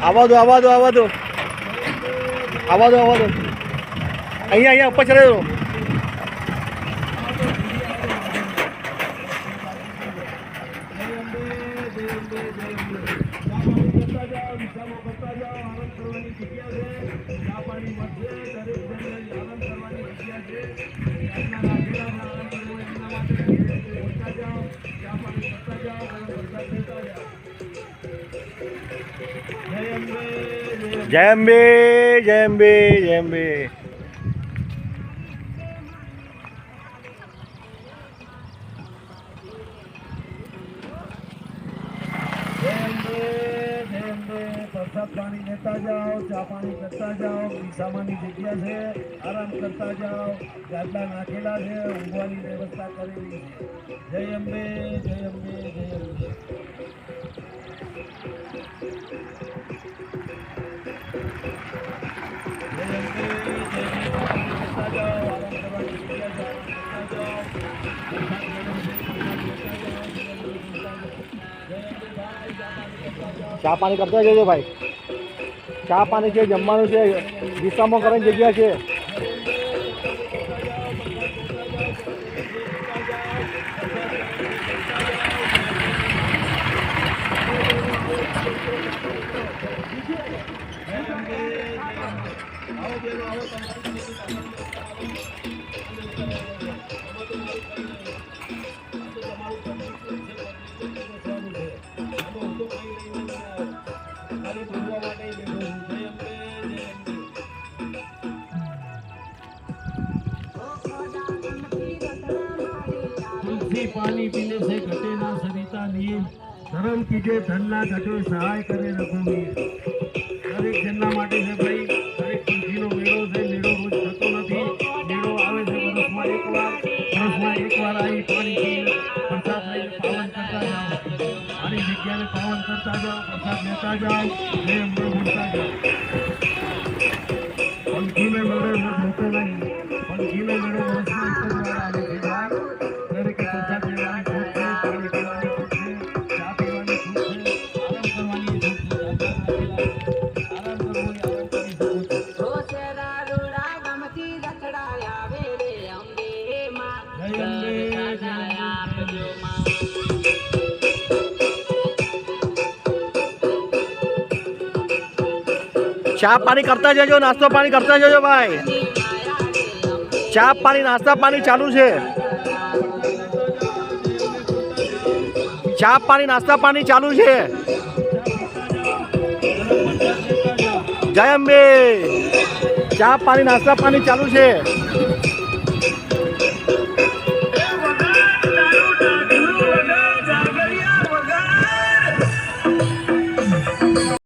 આવા દો આવા દો આવા દો આવા દો આવા દો અહીંયા ઉપર ચડે દો. જય અંબે જય અંબે જય અંબે. પ્રસાદ પાણી લેતા જાઓ, ચા પાણી કરતા જાઓ, સામાની જગ્યા છે, આરામ કરતા જાઓ, ગાદલા નાખેલા છે, ઊંઘવાની વ્યવસ્થા કરેલી છે. જય અંબે જય અંબે જય અંબે. ચા પાણી કરતા જજો ભાઈ. ચા પાણી છે, જમવાનું છે, વિશ્રામો કરવાની જગ્યા છે. पानी पीने से घटे ना सरिता नीर, धर्म कीजे धन ना घटे सहाय करे रघुवीर. दरेक जन्ना માટે છે ભાઈ, દરેક તુલસીનો મેળો છે. મેળો રોજ થતો નથી, મેળો આવે છે વર્ષમાં એકવાર આવી પાણી પીને પ્રસાદ લઈને પાવન કરતા જાઓ, આની જગ્યાને પાવન કરતા જાઓ, પ્રસાદ લેતા જાઓ, જય અંબે બોલતા જાઓ. પંખીને મેળો જોતો નહીં, પંખીને મેળો વર્ષમાં એક જ વાર આવે છે. દરેક પ્રસાદ લેવાની છૂટ છે, પાણી પીવાની છૂટ છે, ચા પીવાની છૂટ છે, આરામ કરવાની છૂટ છે. આરામ કરવો આરામ કરી શકો છો. જય અંબે ચા પાણી કરતા જજો, નાસ્તો પાણી કરતા જજો ભાઈ. ચા પાણી નાસ્તા પાણી ચાલુ છે. ચા પાણી નાસ્તા પાણી ચાલુ છે. જય અંબે. ચા પાણી નાસ્તા પાણી ચાલુ છે.